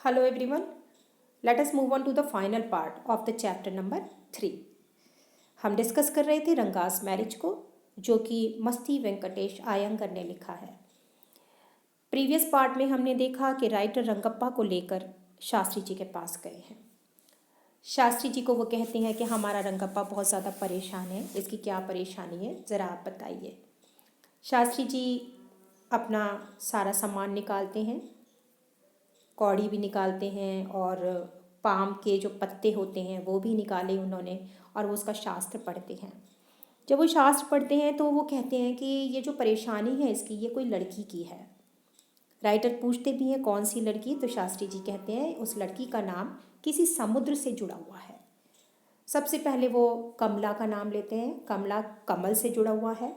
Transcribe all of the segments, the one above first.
Hello everyone. Let us move on to the final part of the chapter number 3. हम discuss कर रहे थे Ranga's marriage को, जो कि मस्ती वेंकटेश आयंगर ने लिखा है। प्रीवियस पार्ट में हमने देखा कि राइटर रंगप्पा को लेकर शास्त्री जी के पास गए हैं। शास्त्री जी को वो कहते हैं कि हमारा रंगप्पा बहुत ज़्यादा परेशान है, इसकी क्या परेशानी है ज़रा आप बताइए। शास्त्री जी अपना सारा सामान निकालते हैं, कौड़ी भी निकालते हैं और पाम के जो पत्ते होते हैं वो भी निकाले उन्होंने, और वो उसका शास्त्र पढ़ते हैं। जब वो शास्त्र पढ़ते हैं तो वो कहते हैं कि ये जो परेशानी है इसकी, ये कोई लड़की की है। राइटर पूछते भी हैं कौन सी लड़की, तो शास्त्री जी कहते हैं उस लड़की का नाम किसी समुद्र से जुड़ा हुआ है। सबसे पहले वो कमला का नाम लेते हैं, कमला कमल से जुड़ा हुआ है।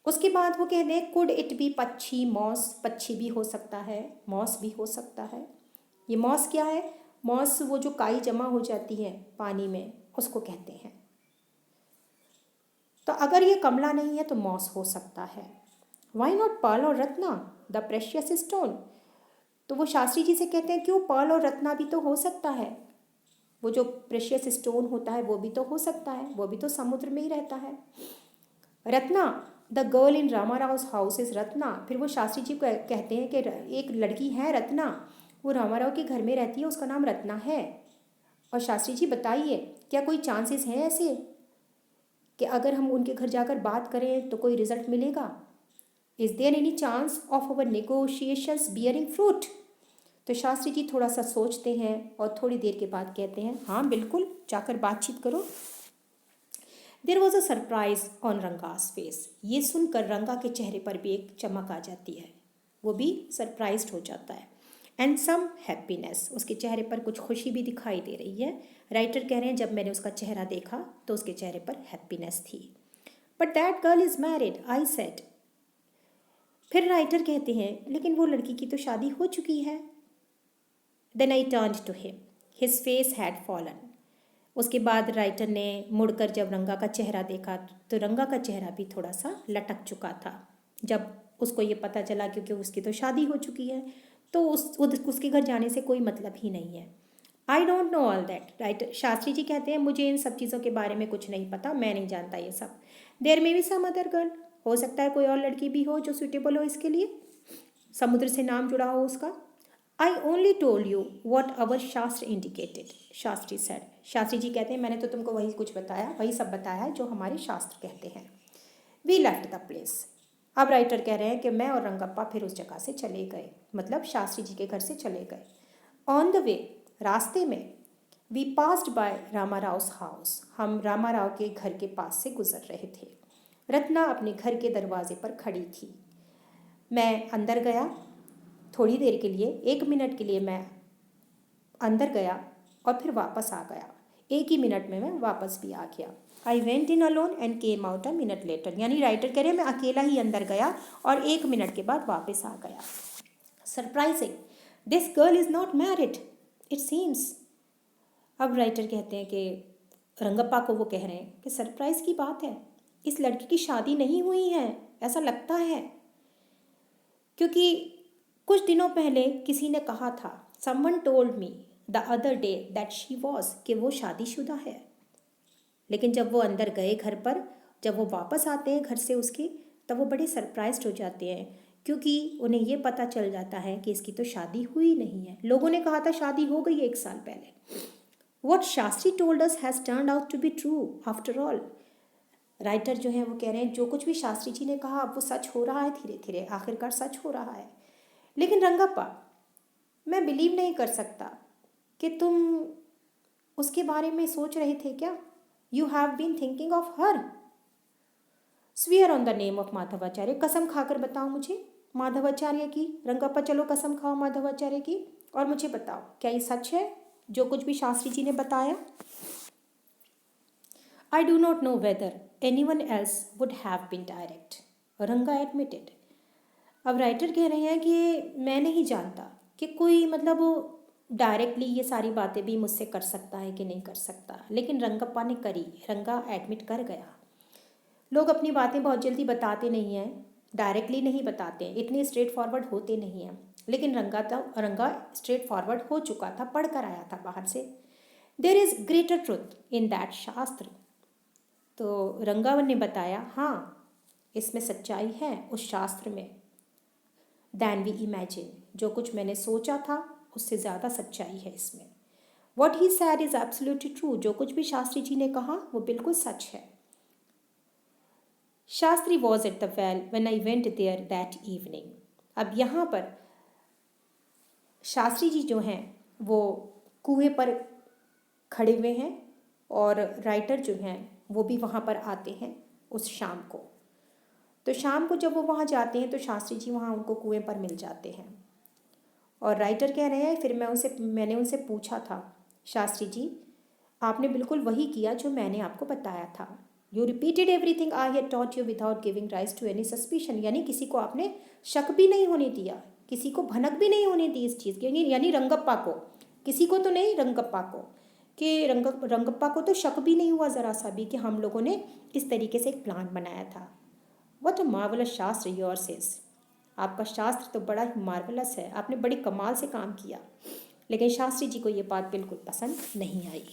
उसके बाद वो कहते हैं कुड इट बी पक्षी मॉस, पक्षी भी हो सकता है, मॉस भी हो सकता है। ये मॉस क्या है? मॉस वो जो काई जमा हो जाती है पानी में, उसको कहते हैं। तो अगर ये कमला नहीं है तो मॉस हो सकता है। वाई नॉट पर्ल और रत्ना द प्रेशियस स्टोन? तो वो शास्त्री जी से कहते हैं क्यों, पर्ल और रत्ना भी तो हो सकता है, वो जो प्रेशियस स्टोन होता है वो भी तो हो सकता है, वो भी तो समुद्र में ही रहता है। Ratna the girl in Rama Rao house is Ratna. फिर वो शास्त्री जी को कहते हैं कि एक लड़की है रत्ना, वो रामा राव के घर में रहती है, उसका नाम रत्ना है। और शास्त्री जी बताइए क्या कोई चांसेस हैं ऐसे कि अगर हम उनके घर जाकर बात करें तो कोई रिजल्ट मिलेगा? Is there any chance of our negotiations bearing fruit? तो शास्त्री जी थोड़ा सा सोचते हैं और थोड़ी देर के बाद कहते हैं हाँ बिल्कुल, जाकर बातचीत करो। There was a surprise on Ranga's face. ये सुनकर रंगा के चेहरे पर भी एक चमक आ जाती है, वो भी सरप्राइज्ड हो जाता है। एंड सम हैप्पीनेस, उसके चेहरे पर कुछ खुशी भी दिखाई दे रही है। राइटर कह रहे हैं जब मैंने उसका चेहरा देखा तो उसके चेहरे पर हैप्पीनेस थी। But that girl is married I said. फिर राइटर कहते हैं लेकिन वो लड़की की तो शादी हो चुकी है। Then I turned to him, his face had fallen. उसके बाद राइटर ने मुड़कर जब रंगा का चेहरा देखा तो रंगा का चेहरा भी थोड़ा सा लटक चुका था। जब उसको ये पता चला क्योंकि उसकी तो शादी हो चुकी है, तो उसके घर जाने से कोई मतलब ही नहीं है। I don't know all that. Writer Shastri ji कहते हैं मुझे इन सब चीज़ों के बारे में कुछ नहीं पता, मैं नहीं जानता ये सब। There may be some other girl, हो सकता है कोई और लड़की भी हो जो सुटेबल हो इसके लिए, समुद्र से नाम जुड़ा हो उसका। I only told you what अवर शास्त्र इंडिकेटेड, शास्त्री सेड। शास्त्री जी कहते हैं मैंने तो तुमको वही कुछ बताया, वही सब बताया है जो हमारे शास्त्र कहते हैं। We left the place. अब राइटर कह रहे हैं कि मैं और रंगप्पा फिर उस जगह से चले गए, मतलब शास्त्री जी के घर से चले गए। ऑन द वे, रास्ते में, we passed by Rama Rao house, हम रामा राव के घर के पास से गुजर रहे थे। रत्ना अपने घर के दरवाजे पर खड़ी थी। मैं अंदर गया थोड़ी देर के लिए, 1 मिनट के लिए मैं अंदर गया और फिर वापस आ गया। 1 ही मिनट में मैं वापस भी आ गया। I went in alone and came out a minute later. यानी राइटर कह रहे हैं मैं अकेला ही अंदर गया और 1 मिनट के बाद वापस आ गया। Surprising, this girl is not married it seems. अब राइटर कहते हैं कि रंगप्पा को वो कह रहे हैं कि सरप्राइज की बात है, इस लड़की की शादी नहीं हुई है ऐसा लगता है, क्योंकि कुछ दिनों पहले किसी ने कहा था, someone told me the other day that she was, कि वो शादीशुदा है। लेकिन जब वो अंदर गए घर पर, जब वो वापस आते हैं घर से उसके, तब वो बड़े सरप्राइज्ड हो जाते हैं क्योंकि उन्हें ये पता चल जाता है कि इसकी तो शादी हुई नहीं है। लोगों ने कहा था शादी हो गई 1 साल पहले। What Shastri told us has turned out to be true after all. Writer जो है वो कह रहे हैं जो कुछ भी शास्त्री जी ने कहा अब वो सच हो रहा है, धीरे धीरे आखिरकार सच हो रहा है। लेकिन रंगप्पा, मैं बिलीव नहीं कर सकता कि तुम उसके बारे में सोच रहे थे क्या? You have been thinking of her. Swear on the name of Madhavacharya, कसम खाकर बताओ मुझे माधवाचार्य की। रंगप्पा चलो कसम खाओ माधवाचार्य की और मुझे बताओ क्या ये सच है जो कुछ भी शास्त्री जी ने बताया? I do not know whether any one else would have been direct, Ranga admitted. अब राइटर कह रहे हैं कि मैं नहीं जानता कि कोई मतलब डायरेक्टली ये सारी बातें भी मुझसे कर सकता है कि नहीं कर सकता, लेकिन रंगप्पा ने करी, रंगा एडमिट कर गया। लोग अपनी बातें बहुत जल्दी बताते नहीं हैं, डायरेक्टली नहीं बताते हैं, इतने स्ट्रेट फॉरवर्ड होते नहीं हैं, लेकिन रंगा स्ट्रेट फॉरवर्ड हो चुका था, पढ़ कर आया था बाहर से। There is greater truth in that shastra. तो रंगावन ने बताया, हाँ इसमें सच्चाई है उस शास्त्र में, दैन वी इमेजिन, जो कुछ मैंने सोचा था उससे ज़्यादा सच्चाई है इसमें। What he sad is absolutely true, जो कुछ भी शास्त्री जी ने कहा वो बिल्कुल सच है। Shastri was at the well when I went there that evening. अब यहाँ पर शास्त्री जी जो हैं वो कुएं पर खड़े हुए हैं और राइटर जो हैं वो भी वहाँ पर आते हैं उस शाम को। तो शाम को जब वो वहाँ जाते हैं तो शास्त्री जी वहाँ उनको कुएं पर मिल जाते हैं और राइटर कह रहे हैं, फिर मैंने उनसे पूछा था, शास्त्री जी आपने बिल्कुल वही किया जो मैंने आपको बताया था। You repeated everything I had taught you without giving rise to any suspicion, यानी किसी को आपने शक भी नहीं होने दिया, किसी को भनक भी नहीं होने दी इस चीज़ की, यानी रंगप्पा को, किसी को तो नहीं, रंगप्पा को, कि रंगप्पा को तो शक भी नहीं हुआ ज़रा सा भी कि हम लोगों ने इस तरीके से एक प्लान बनाया था। व्हाट अ मार्वलस शास्त्र योर्स इज, आपका शास्त्र तो बड़ा ही मार्वलस है, आपने बड़ी कमाल से काम किया। लेकिन शास्त्री जी को ये बात बिल्कुल पसंद नहीं आई।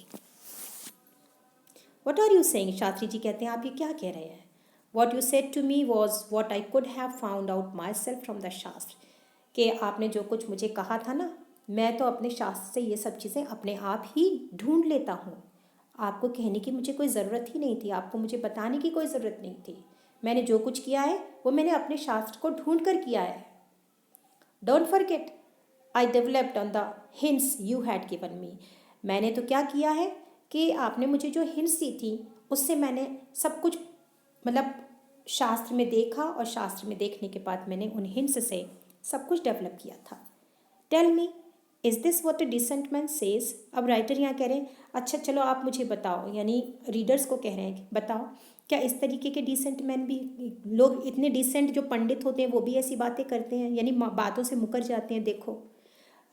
What are you saying, Shastri ji कहते हैं आप ये क्या कह रहे हैं। What you said to me was what I could have found out myself from the shastra, कि आपने जो कुछ मुझे कहा था ना, मैं तो अपने शास्त्र से ये सब चीज़ें अपने आप ही ढूंढ लेता हूँ, आपको कहने की मुझे कोई ज़रूरत ही नहीं थी, आपको मुझे बताने की कोई ज़रूरत नहीं थी। मैंने जो कुछ किया है वो मैंने अपने शास्त्र को ढूंढ कर किया है। Don't forget I developed on the hints you had given me, मैंने तो क्या किया है कि आपने मुझे जो हिंट्स दी थी उससे मैंने सब कुछ मतलब शास्त्र में देखा और शास्त्र में देखने के बाद मैंने उन हिंट्स से सब कुछ डेवलप किया था। Tell me is this what a decent man says. अब राइटर यहाँ कह रहे हैं अच्छा चलो आप मुझे बताओ, यानी रीडर्स को कह रहे हैं कि बताओ क्या इस तरीके के डिसेंट मैन भी, लोग इतने डिसेंट जो पंडित होते हैं वो भी ऐसी बातें करते हैं, यानी बातों से मुकर जाते हैं। देखो,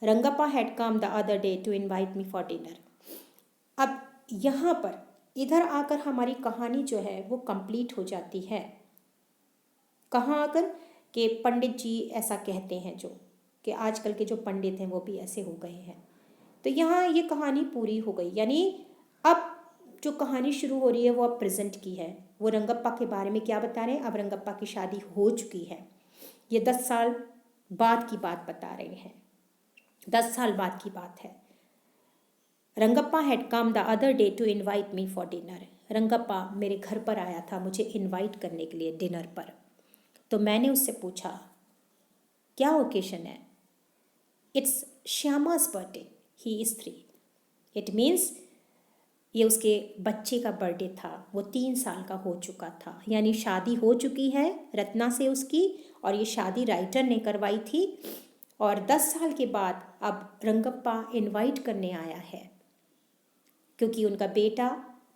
Rangappa had come the other day to invite me for dinner. अब यहाँ पर इधर आकर हमारी कहानी जो है वो कंप्लीट हो जाती है। कहाँ आकर कि पंडित जी ऐसा कहते हैं, जो कि आजकल के जो पंडित हैं वो भी ऐसे हो गए हैं। तो यहाँ ये कहानी पूरी हो गई, यानी अब जो कहानी शुरू हो रही है वो अब प्रेजेंट की है। वो रंगप्पा के बारे में क्या बता रहे हैं, अब रंगप्पा की शादी हो चुकी है, ये 10 साल बाद की बात बता रहे हैं, 10 साल बाद की बात है। Rangappa had come the other day to invite me for dinner, Rangappa मेरे घर पर आया था मुझे इनवाइट करने के लिए डिनर पर। तो मैंने उससे पूछा क्या ओकेशन है। इट्स श्यामा's birthday, he is 3। It means ये उसके बच्चे का बर्थडे था, वो 3 साल का हो चुका था, यानी शादी हो चुकी है रत्ना से उसकी, और ये शादी राइटर ने करवाई थी। और 10 साल के बाद अब रंगप्पा इनवाइट करने आया है, क्योंकि उनका बेटा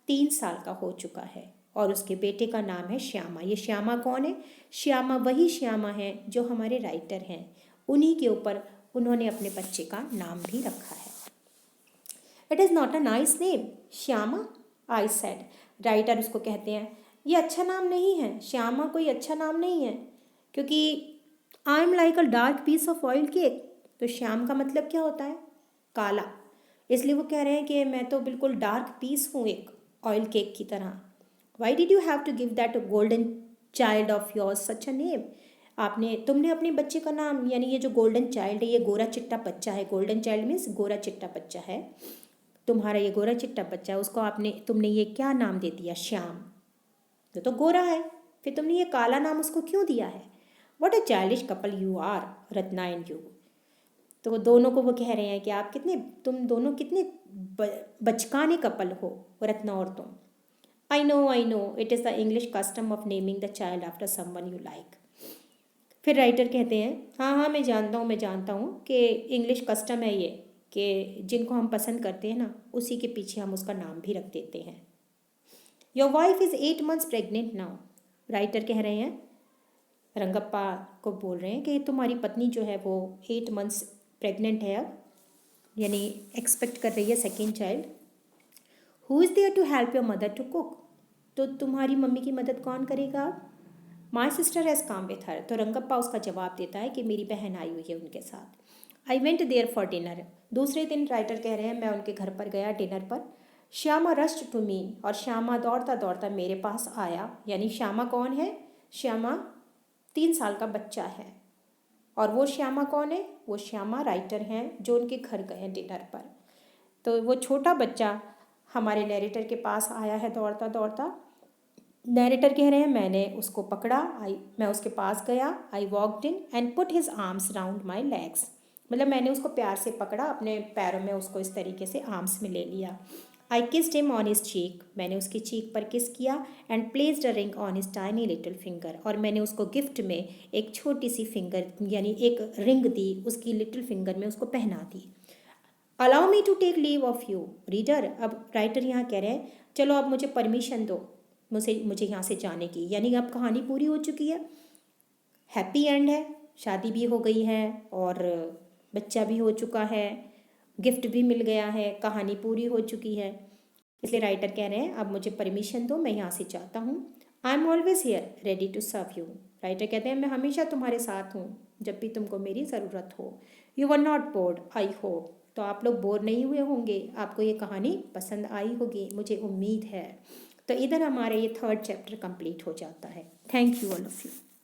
3 साल का हो चुका है और उसके बेटे का नाम है श्यामा। ये श्यामा कौन है, श्यामा वही श्यामा है जो हमारे राइटर हैं, उन्हीं के ऊपर उन्होंने अपने बच्चे का नाम भी रखा है। It is not a nice name Shyama, I said. Writer उसको कहते हैं ये अच्छा नाम नहीं है, श्यामा कोई अच्छा नाम नहीं है, क्योंकि I am like a dark piece of oil cake. तो श्याम का मतलब क्या होता है, काला, इसलिए वो कह रहे हैं कि मैं तो बिल्कुल डार्क पीस हूँ एक ऑयल केक की तरह। Why did you have to give that golden child of yours such a name, तुमने अपने बच्चे का नाम, यानी ये जो गोल्डन चाइल्ड है ये गोरा चिट्टा बच्चा है, गोल्डन चाइल्ड मीन्स गोरा चिट्टा बच्चा है, तुम्हारा ये गोरा चिट्टा बच्चा है, उसको तुमने ये क्या नाम दे दिया, श्याम। तो गोरा है, फिर तुमने ये काला नाम उसको क्यों दिया है। What a childish couple you are, Ratna and you. तो दोनों को वो कह रहे हैं कि तुम दोनों कितने बचकाने कपल हो, रत्ना और तुम। I know it is the English custom of naming the child after someone you like. फिर राइटर कहते हैं हाँ मैं जानता हूँ कि इंग्लिश कस्टम है ये, कि जिनको हम पसंद करते हैं ना उसी के पीछे हम उसका नाम भी रख देते हैं। Your wife is 8 months pregnant now, writer कह रहे हैं, रंगप्पा को बोल रहे हैं कि तुम्हारी पत्नी जो है वो 8 months प्रेग्नेंट है अब, यानी एक्सपेक्ट कर रही है second child. Who is there to help your mother to cook, तो तुम्हारी मम्मी की मदद कौन करेगा अब। My sister has come with her. तो रंगप्पा उसका जवाब देता है कि मेरी बहन आई हुई है उनके साथ। I went there for dinner. दूसरे दिन राइटर कह रहे हैं मैं उनके घर पर गया डिनर पर। श्यामा रश्ड टू मी, और श्यामा दौड़ता दौड़ता मेरे पास आया। यानी श्यामा कौन है? श्यामा 3 साल का बच्चा है। और वो श्यामा कौन है? वो श्यामा राइटर हैं जो उनके घर गए हैं डिनर पर। तो वो छोटा बच्चा हमारे नैरेटर के पास आया है दौड़ता दौड़ता। नैरेटर कह रहे हैं मैंने उसको पकड़ा, मैं उसके पास गया। I walked in and put his arms round my legs. मतलब मैंने उसको प्यार से पकड़ा, अपने पैरों में उसको इस तरीके से आर्म्स में ले लिया। I kissed him on his cheek. मैंने उसकी चीक पर किस किया। And placed a ring on his tiny little finger. और मैंने उसको गिफ्ट में एक छोटी सी फिंगर यानी एक रिंग दी, उसकी लिटिल फिंगर में उसको पहना दी। Allow me to take leave of you reader. अब राइटर यहाँ कह रहे हैं चलो अब मुझे परमिशन दो मुझे यहाँ से जाने की। यानी अब कहानी पूरी हो चुकी है, हैप्पी एंड है, शादी भी हो गई है और बच्चा भी हो चुका है, गिफ्ट भी मिल गया है, कहानी पूरी हो चुकी है। इसलिए राइटर कह रहे हैं अब मुझे परमिशन दो, मैं यहाँ से चाहता हूँ। I am always here ready to serve you. Writer कहते हैं मैं हमेशा तुम्हारे साथ हूँ जब भी तुमको मेरी ज़रूरत हो। You were not board I hope. तो आप लोग बोर नहीं हुए होंगे, आपको ये कहानी पसंद आई होगी, मुझे उम्मीद है। तो इधर हमारे ये 3rd चैप्टर कंप्लीट हो जाता है। Thank you all of you.